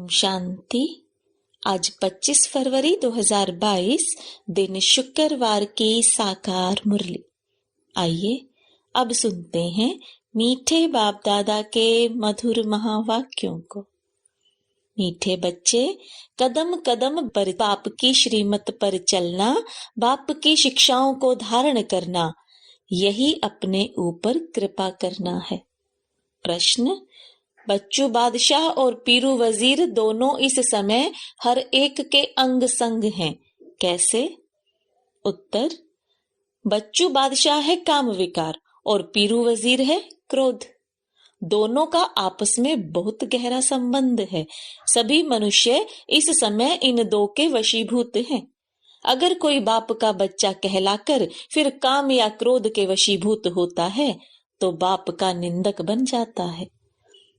ओम शांति। आज 25 फरवरी 2022 दिन शुक्रवार की साकार मुरली। आइए अब सुनते हैं मीठे बाप दादा के मधुर महावाक्यों को। मीठे बच्चे, कदम कदम पर बाप की श्रीमत पर चलना, बाप की शिक्षाओं को धारण करना, यही अपने ऊपर कृपा करना है। प्रश्न: बच्चू बादशाह और पीरू वजीर दोनों इस समय हर एक के अंग संग हैं, कैसे? उत्तर: बच्चू बादशाह है काम विकार और पीरू वजीर है क्रोध। दोनों का आपस में बहुत गहरा संबंध है। सभी मनुष्य इस समय इन दो के वशीभूत हैं। अगर कोई बाप का बच्चा कहलाकर फिर काम या क्रोध के वशीभूत होता है तो बाप का निंदक बन जाता है।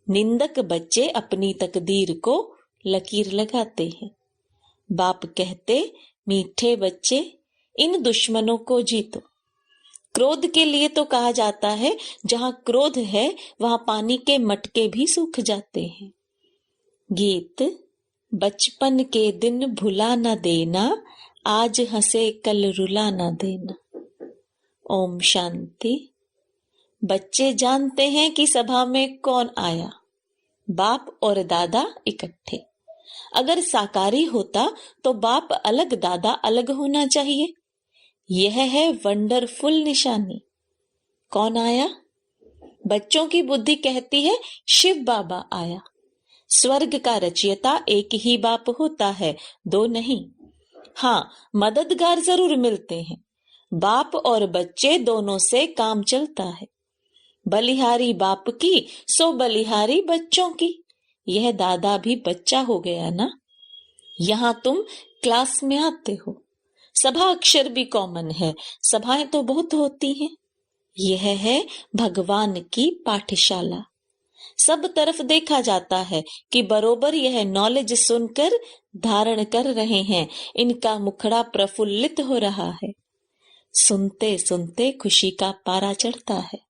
निंदक बच्चे अपनी तकदीर को लकीर लगाते हैं। बाप कहते, मीठे बच्चे, इन दुश्मनों को जीतो। क्रोध के लिए तो कहा जाता है, जहां क्रोध है वहां पानी के मटके भी सूख जाते हैं। गीत: बचपन के दिन भुला न देना, आज हंसे कल रुला न देना। ओम शांति। बच्चे जानते हैं कि सभा में कौन आया। बाप और दादा इकट्ठे। अगर साकारी होता तो बाप अलग दादा अलग होना चाहिए। यह है वंडरफुल निशानी। कौन आया? बच्चों की बुद्धि कहती है शिव बाबा आया। स्वर्ग का रचयिता एक ही बाप होता है, दो नहीं। हाँ, मददगार जरूर मिलते हैं। बाप और बच्चे दोनों से काम चलता है। बलिहारी बाप की सो बलिहारी बच्चों की। यह दादा भी बच्चा हो गया ना। यहाँ तुम क्लास में आते हो। सभा अक्षर भी कॉमन है, सभाएं तो बहुत होती हैं। यह है भगवान की पाठशाला। सब तरफ देखा जाता है कि बरोबर यह नॉलेज सुनकर धारण कर रहे हैं। इनका मुखड़ा प्रफुल्लित हो रहा है। सुनते सुनते खुशी का पारा चढ़ता है।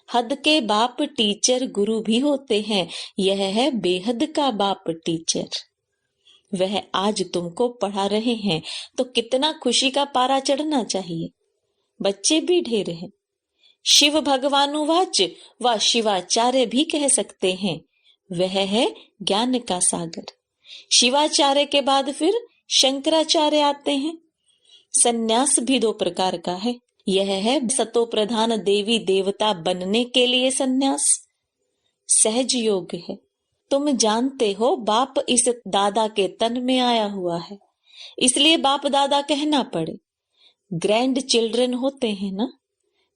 हद के बाप टीचर गुरु भी होते हैं। यह है बेहद का बाप टीचर। वह आज तुमको पढ़ा रहे हैं तो कितना खुशी का पारा चढ़ना चाहिए। बच्चे भी ढेर हैं। शिव भगवानुवाच व शिवाचार्य भी कह सकते हैं। वह है ज्ञान का सागर। शिवाचार्य के बाद फिर शंकराचार्य आते हैं। सन्यास भी दो प्रकार का है। यह है सतो प्रधान देवी देवता बनने के लिए सन्यास। सहज योग है। तुम जानते हो बाप इस दादा के तन में आया हुआ है, इसलिए बाप दादा कहना पड़े। ग्रैंड चिल्ड्रन होते हैं ना,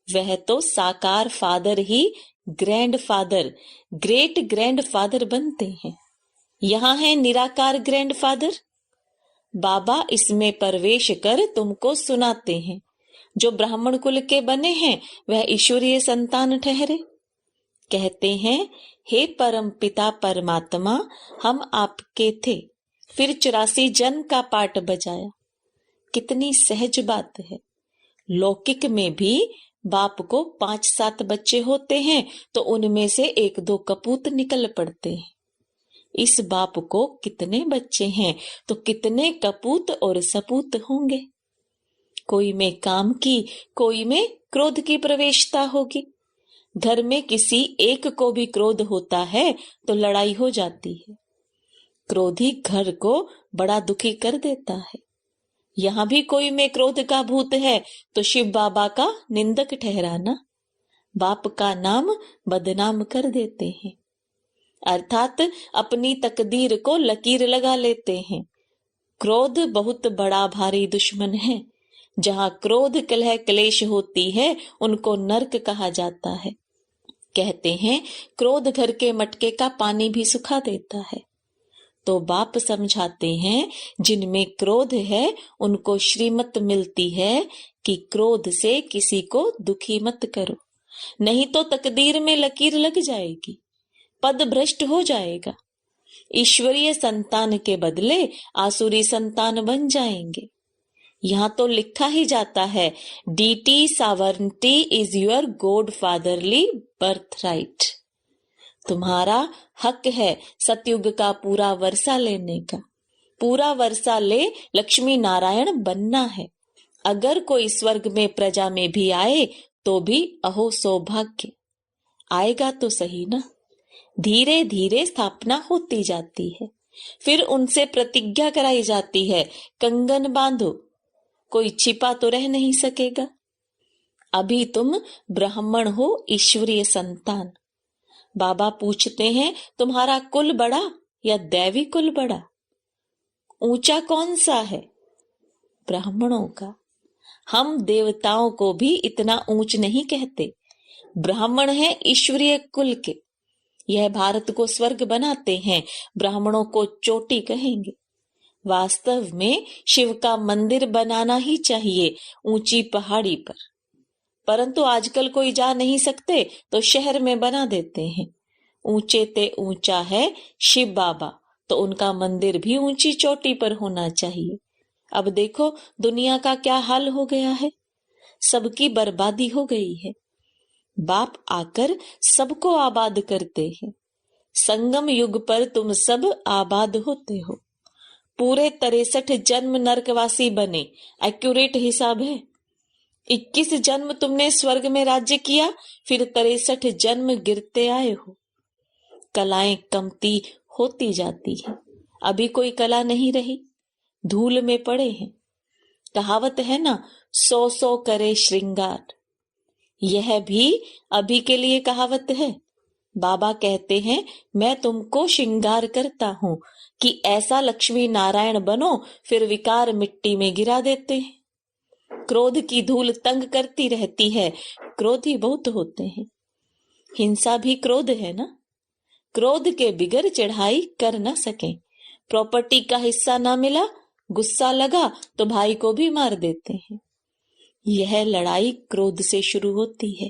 वह तो साकार फादर ही grand father, great grand father बनते हैं। यहाँ है निराकार ग्रैंड फादर। बाबा इसमें प्रवेश कर तुमको सुनाते हैं। जो ब्राह्मण कुल के बने हैं वह ईश्वरीय संतान ठहरे। कहते हैं, हे परम पिता परमात्मा, हम आपके थे, फिर 84 जन्म का पाठ बजाया। कितनी सहज बात है। लौकिक में भी बाप को 5-7 बच्चे होते हैं तो उनमें से 1-2 कपूत निकल पड़ते हैं। इस बाप को कितने बच्चे हैं तो कितने कपूत और सपूत होंगे। कोई में काम की, कोई में क्रोध की प्रवेशता होगी। घर में किसी एक को भी क्रोध होता है तो लड़ाई हो जाती है। क्रोधी घर को बड़ा दुखी कर देता है। यहाँ भी कोई में क्रोध का भूत है तो शिव बाबा का निंदक ठहराना, बाप का नाम बदनाम कर देते हैं। अर्थात अपनी तकदीर को लकीर लगा लेते हैं। क्रोध बहुत बड़ा भारी दुश्मन है। जहाँ क्रोध कलह क्लेश होती है उनको नरक कहा जाता है। कहते हैं, क्रोध घर के मटके का पानी भी सुखा देता है। तो बाप समझाते हैं, जिनमें क्रोध है उनको श्रीमत मिलती है कि क्रोध से किसी को दुखी मत करो, नहीं तो तकदीर में लकीर लग जाएगी, पद भ्रष्ट हो जाएगा। ईश्वरीय संतान के बदले आसुरी संतान बन जाएंगे। यहाँ तो लिखा ही जाता है, DT sovereignty is your god fatherly birth right. तुम्हारा हक है सतयुग का पूरा वर्षा लेने का। पूरा वर्षा ले लक्ष्मी नारायण बनना है। अगर कोई स्वर्ग में प्रजा में भी आए तो भी अहो सौभाग्य। आएगा तो सही ना। धीरे धीरे स्थापना होती जाती है। फिर उनसे प्रतिज्ञा कराई जाती है, कंगन बांधो, कोई छिपा तो रह नहीं सकेगा। अभी तुम ब्राह्मण हो, ईश्वरीय संतान। बाबा पूछते हैं, तुम्हारा कुल बड़ा या दैवी कुल बड़ा? ऊंचा कौन सा है? ब्राह्मणों का। हम देवताओं को भी इतना ऊंच नहीं कहते। ब्राह्मण है ईश्वरीय कुल के। यह भारत को स्वर्ग बनाते हैं, ब्राह्मणों को चोटी कहेंगे। वास्तव में शिव का मंदिर बनाना ही चाहिए ऊंची पहाड़ी पर, परंतु आजकल कोई जा नहीं सकते तो शहर में बना देते हैं। ऊंचे ते ऊंचा है शिव बाबा, तो उनका मंदिर भी ऊंची चोटी पर होना चाहिए। अब देखो दुनिया का क्या हाल हो गया है, सबकी बर्बादी हो गई है। बाप आकर सबको आबाद करते हैं। संगम युग पर तुम सब आबाद होते हो। पूरे 63 जन्म नरकवासी बने, एक्यूरेट हिसाब है। 21 जन्म तुमने स्वर्ग में राज्य किया, फिर 63 जन्म गिरते आए हो। कलाएं कमती होती जाती है। अभी कोई कला नहीं रही, धूल में पड़े हैं। कहावत है ना, 100 करे श्रृंगार। यह भी अभी के लिए कहावत है। बाबा कहते हैं, मैं तुमको श्रृंगार करता हूं कि ऐसा लक्ष्मी नारायण बनो। फिर विकार मिट्टी में गिरा देते हैं। क्रोध की धूल तंग करती रहती है, क्रोधी बहुत होते हैं। हिंसा भी क्रोध है ना। क्रोध के बिगर चढ़ाई कर न सके। प्रॉपर्टी का हिस्सा ना मिला, गुस्सा लगा तो भाई को भी मार देते हैं। यह लड़ाई क्रोध से शुरू होती है।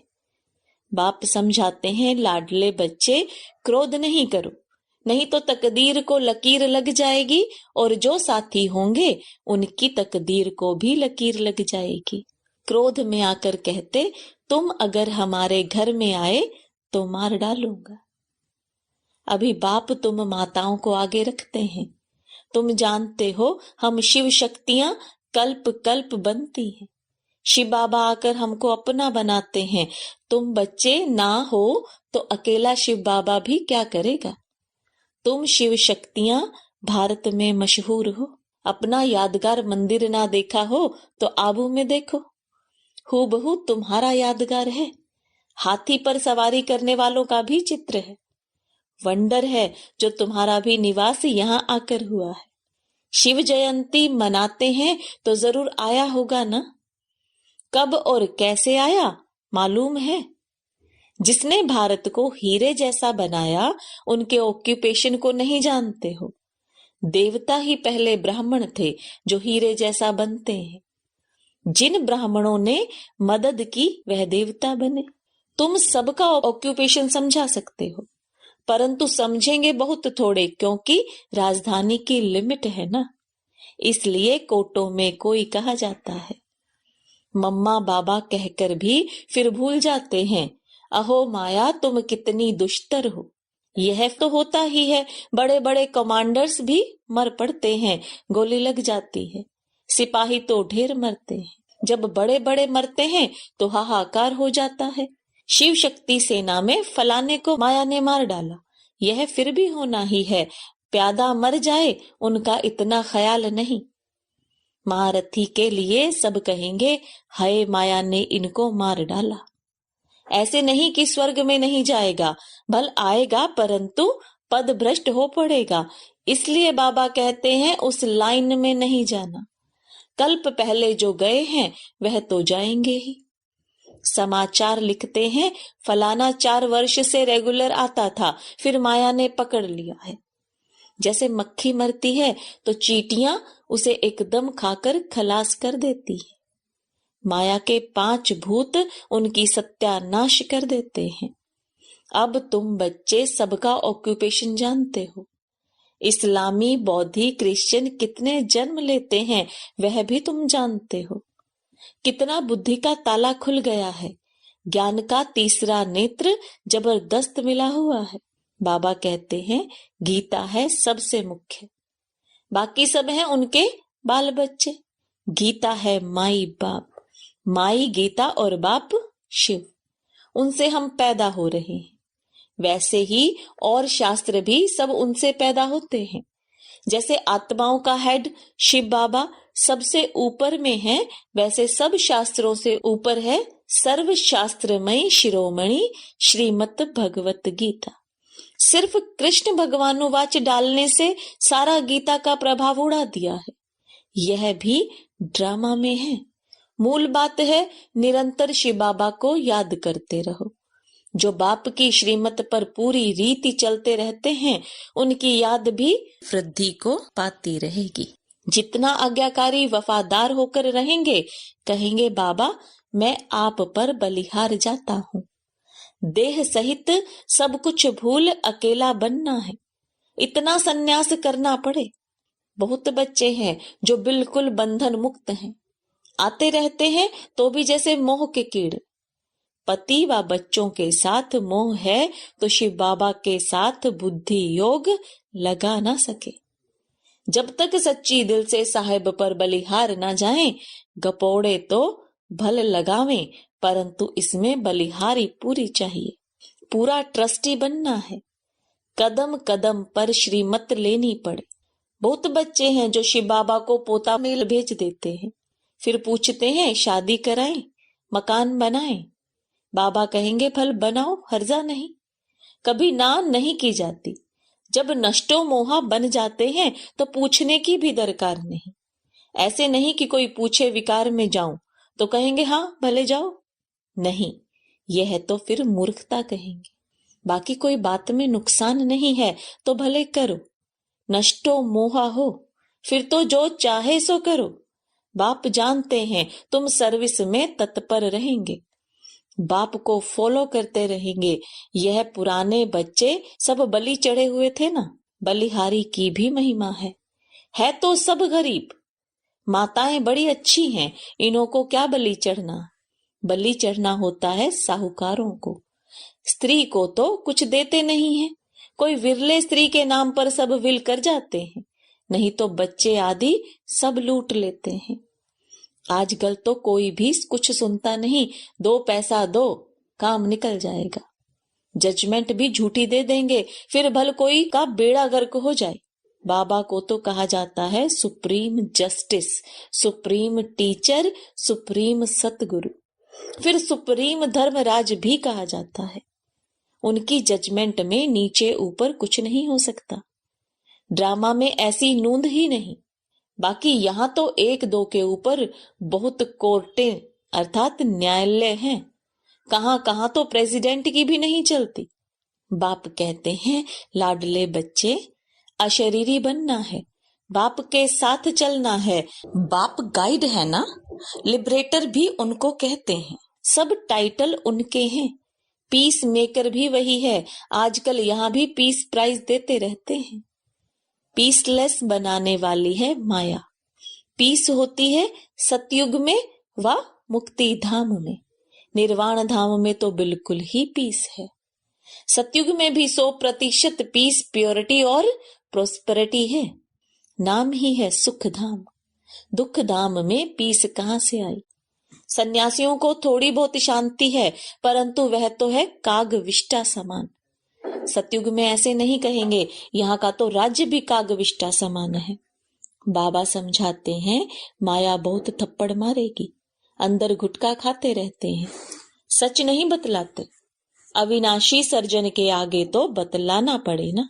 बाप समझाते हैं, लाडले बच्चे क्रोध नहीं करो, नहीं तो तकदीर को लकीर लग जाएगी, और जो साथी होंगे उनकी तकदीर को भी लकीर लग जाएगी। क्रोध में आकर कहते, तुम अगर हमारे घर में आए तो मार डालूंगा। अभी बाप तुम माताओं को आगे रखते हैं। तुम जानते हो हम शिव शक्तियां कल्प कल्प बनती हैं। शिव बाबा आकर हमको अपना बनाते हैं। तुम बच्चे ना हो तो अकेला शिव बाबा भी क्या करेगा। तुम शिव शक्तियां भारत में मशहूर हो। अपना यादगार मंदिर ना देखा हो तो आबू में देखो, हूबहू तुम्हारा यादगार है। हाथी पर सवारी करने वालों का भी चित्र है। वंडर है जो तुम्हारा भी निवास यहाँ आकर हुआ है। शिव जयंती मनाते हैं तो जरूर आया होगा ना। कब और कैसे आया मालूम है। जिसने भारत को हीरे जैसा बनाया, उनके ऑक्यूपेशन को नहीं जानते हो। देवता ही पहले ब्राह्मण थे जो हीरे जैसा बनते हैं। जिन ब्राह्मणों ने मदद की वह देवता बने। तुम सबका ऑक्यूपेशन समझा सकते हो, परंतु समझेंगे बहुत थोड़े, क्योंकि राजधानी की लिमिट है ना। इसलिए कोटों में कोई कहा जाता है। मम्मा बाबा कहकर भी फिर भूल जाते हैं। अहो माया तुम कितनी दुष्टर हो। यह तो होता ही है। बड़े बड़े कमांडर्स भी मर पड़ते हैं, गोली लग जाती है। सिपाही तो ढेर मरते हैं। जब बड़े बड़े मरते हैं तो हाहाकार हो जाता है। शिव शक्ति सेना में फलाने को माया ने मार डाला। यह फिर भी होना ही है। प्यादा मर जाए उनका इतना ख्याल नहीं। महारथी के लिए सब कहेंगे, हाय माया ने इनको मार डाला। ऐसे नहीं कि स्वर्ग में नहीं जाएगा, भल आएगा, परंतु पद भ्रष्ट हो पड़ेगा। इसलिए बाबा कहते हैं उस लाइन में नहीं जाना। कल्प पहले जो गए हैं वह तो जाएंगे ही। समाचार लिखते हैं, फलाना 4 वर्ष से रेगुलर आता था, फिर माया ने पकड़ लिया है। जैसे मक्खी मरती है तो चींटियां उसे एकदम खाकर खलास कर देती है। माया के 5 भूत उनकी सत्यानाश कर देते हैं। अब तुम बच्चे सबका ऑक्यूपेशन जानते हो। इस्लामी, बौद्धी, क्रिश्चियन कितने जन्म लेते हैं वह भी तुम जानते हो। कितना बुद्धि का ताला खुल गया है। ज्ञान का तीसरा नेत्र जबरदस्त मिला हुआ है। बाबा कहते हैं गीता है सबसे मुख्य, बाकी सब हैं उनके बाल बच्चे। गीता है माई बाप, माई गीता और बाप शिव, उनसे हम पैदा हो रहे हैं। वैसे ही और शास्त्र भी सब उनसे पैदा होते हैं। जैसे आत्माओं का हेड शिव बाबा सबसे ऊपर में है, वैसे सब शास्त्रों से ऊपर है सर्व शास्त्रमयी शिरोमणि श्रीमद् भगवत गीता। सिर्फ कृष्ण भगवानुवाच डालने से सारा गीता का प्रभाव उड़ा दिया है। यह भी ड्रामा में है। मूल बात है निरंतर शिव बाबा को याद करते रहो। जो बाप की श्रीमत पर पूरी रीति चलते रहते हैं, उनकी याद भी वृद्धि को पाती रहेगी। जितना आज्ञाकारी वफादार होकर रहेंगे, कहेंगे बाबा मैं आप पर बलिहार जाता हूँ। देह सहित सब कुछ भूल अकेला बनना है, इतना संन्यास करना पड़े। बहुत बच्चे हैं जो बिल्कुल बंधन मुक्त हैं, आते रहते हैं तो भी जैसे मोह के कीड़। पति व बच्चों के साथ मोह है तो शिव बाबा के साथ बुद्धि योग लगा ना सके। जब तक सच्ची दिल से साहिब पर बलिहार ना जाएं, गपोड़े तो भल लगावें, परंतु इसमें बलिहारी पूरी चाहिए। पूरा ट्रस्टी बनना है। कदम कदम पर श्रीमत लेनी पड़े। बहुत बच्चे हैं जो शिव बाबा को पोता मेल भेज देते हैं, फिर पूछते हैं शादी कराएं, मकान बनाएं। बाबा कहेंगे फल बनाओ, हर्जा नहीं। कभी ना नहीं की जाती। जब नष्टो मोहा बन जाते हैं तो पूछने की भी दरकार नहीं। ऐसे नहीं कि कोई पूछे विकार में जाऊं तो कहेंगे हाँ भले जाओ, नहीं, यह तो फिर मूर्खता कहेंगे। बाकी कोई बात में नुकसान नहीं है तो भले करो। नष्टो मोहा हो, फिर तो जो चाहे सो करो। बाप जानते हैं तुम सर्विस में तत्पर रहेंगे, बाप को फॉलो करते रहेंगे। यह पुराने बच्चे सब बलि चढ़े हुए थे ना, बलिहारी की भी महिमा है तो सब गरीब। माताएं बड़ी अच्छी हैं, इन्हों को क्या बलि चढ़ना। बलि चढ़ना होता है साहूकारों को। स्त्री को तो कुछ देते नहीं है, कोई विरले स्त्री के नाम पर सब विल कर जाते हैं, नहीं तो बच्चे आदि सब लूट लेते हैं। आजकल तो कोई भी कुछ सुनता नहीं, 2 पैसा दो काम निकल जाएगा। जजमेंट भी झूठी दे देंगे, फिर भल कोई का बेड़ा गर्क हो जाए। बाबा को तो कहा जाता है supreme justice, supreme teacher, supreme सतगुरु, फिर सुप्रीम धर्मराज भी कहा जाता है। उनकी जजमेंट में नीचे ऊपर कुछ नहीं हो सकता। ड्रामा में ऐसी नूंद ही नहीं। बाकी यहाँ तो 1-2 के ऊपर बहुत कोर्टें अर्थात न्यायालय हैं। कहां कहां तो प्रेसिडेंट की भी नहीं चलती। बाप कहते हैं लाडले बच्चे, अशरीरी बनना है, बाप के साथ चलना है। बाप गाइड है ना, लिबरेटर भी उनको कहते हैं। सब टाइटल उनके हैं। पीस मेकर भी वही है। आजकल यहाँ भी पीस प्राइज देते रहते हैं। पीसलेस बनाने वाली है माया। पीस होती है सतयुग में व मुक्ति धाम में। निर्वाण धाम में तो बिल्कुल ही पीस है। सतयुग में भी 100% पीस, प्योरिटी और प्रोस्पेरिटी है। नाम ही है सुख धाम। दुख धाम में पीस कहां से आई। सन्यासियों को थोड़ी बहुत शांति है, परंतु वह तो है काग विष्टा समान। सतयुग में ऐसे नहीं कहेंगे, यहाँ का तो राज्य भी काग विष्टा समान है। बाबा समझाते हैं माया बहुत थप्पड़ मारेगी, अंदर गुटखा खाते रहते हैं, सच नहीं बतलाते। अविनाशी सर्जन के आगे तो बतलाना पड़े ना,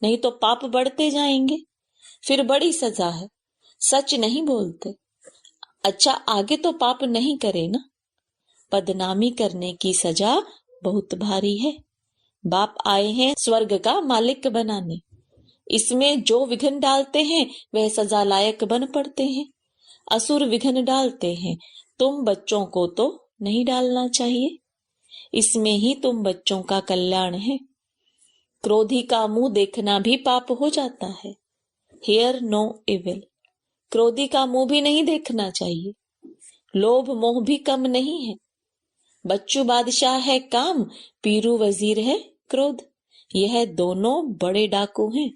नहीं तो पाप बढ़ते जाएंगे, फिर बड़ी सजा है। सच नहीं बोलते, अच्छा आगे तो पाप नहीं करे ना। बदनामी करने की सजा बहुत भारी है। बाप आए हैं स्वर्ग का मालिक बनाने। इसमें जो विघ्न डालते हैं वह सजा लायक बन पड़ते हैं। असुर विघ्न डालते हैं, तुम बच्चों को तो नहीं डालना चाहिए। इसमें ही तुम बच्चों का कल्याण है। क्रोधी का मुंह देखना भी पाप हो जाता है। Hear no evil. क्रोधी का मुंह भी नहीं देखना चाहिए। लोभ मोह भी कम नहीं है। बच्चू बादशाह है काम, पीरू वजीर है क्रोध। यह दोनों बड़े डाकू हैं।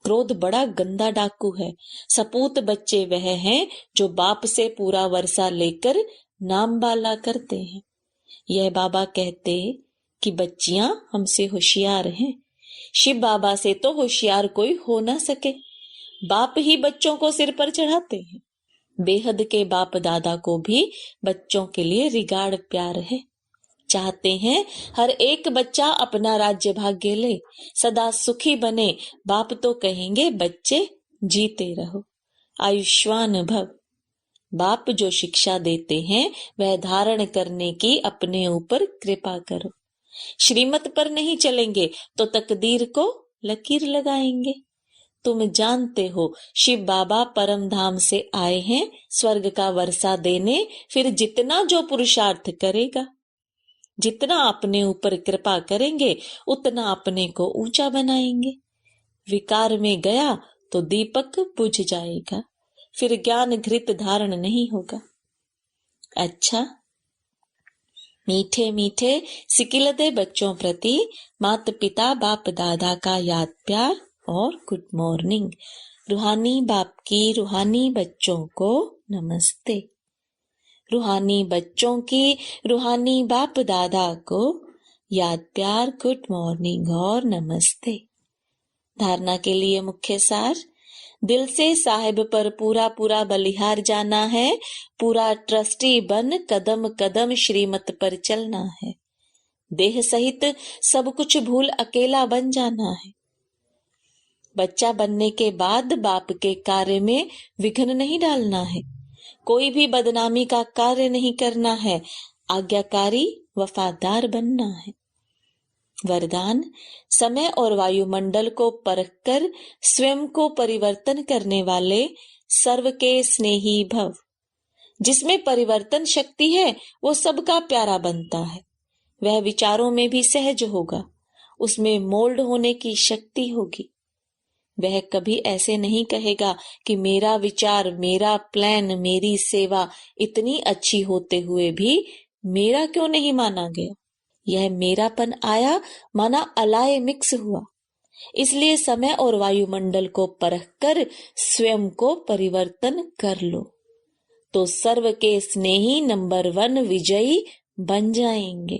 क्रोध बड़ा गंदा डाकू है। सपूत बच्चे वह हैं जो बाप से पूरा वर्षा लेकर नाम बाला करते हैं। यह बाबा कहते कि बच्चियां हमसे होशियार हैं। शिव बाबा से तो होशियार कोई हो ना सके। बाप ही बच्चों को सिर पर चढ़ाते हैं। बेहद के बाप दादा को भी बच्चों के लिए रिगाड़ प्यार है। चाहते हैं हर एक बच्चा अपना राज्य भाग्य ले, सदा सुखी बने। बाप तो कहेंगे बच्चे जीते रहो, आयुष्मान भव। बाप जो शिक्षा देते हैं वह धारण करने की अपने ऊपर कृपा करो। श्रीमत पर नहीं चलेंगे तो तकदीर को लकीर लगाएंगे। तुम जानते हो शिव बाबा परम धाम से आए हैं स्वर्ग का वर्षा देने। फिर जितना जो पुरुषार्थ करेगा, जितना अपने ऊपर कृपा करेंगे, उतना अपने को ऊंचा बनाएंगे। विकार में गया तो दीपक बुझ जाएगा, फिर ज्ञान घृत धारण नहीं होगा। अच्छा, मीठे मीठे सिकिलदे बच्चों प्रति माता पिता बाप दादा का याद प्यार और गुड मॉर्निंग। रूहानी बाप की रूहानी बच्चों को नमस्ते। रूहानी बच्चों की रूहानी बाप दादा को याद प्यार, गुड मॉर्निंग और नमस्ते। धारणा के लिए मुख्य सार। दिल से साहिब पर पूरा पूरा बलिहार जाना है। पूरा ट्रस्टी बन कदम कदम श्रीमत पर चलना है। देह सहित सब कुछ भूल अकेला बन जाना है। बच्चा बनने के बाद बाप के कार्य में विघ्न नहीं डालना है। कोई भी बदनामी का कार्य नहीं करना है। आज्ञाकारी वफादार बनना है। वरदान, समय और वायुमंडल को परखकर स्वयं को परिवर्तन करने वाले सर्व के स्नेही भव। जिसमें परिवर्तन शक्ति है वो सबका प्यारा बनता है। वह विचारों में भी सहज होगा। उसमें मोल्ड होने की शक्ति होगी। वह कभी ऐसे नहीं कहेगा कि मेरा विचार, मेरा प्लान, मेरी सेवा इतनी अच्छी होते हुए भी मेरा क्यों नहीं माना गया। यह मेरापन आया माना अलाय मिक्स हुआ। इसलिए समय और वायुमंडल को परखकर स्वयं को परिवर्तन कर लो तो सर्व के स्नेही नंबर 1 विजयी बन जाएंगे।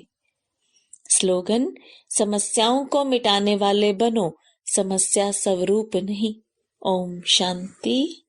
स्लोगन, समस्याओं को मिटाने वाले बनो, समस्या स्वरूप नहीं। ओम शांति।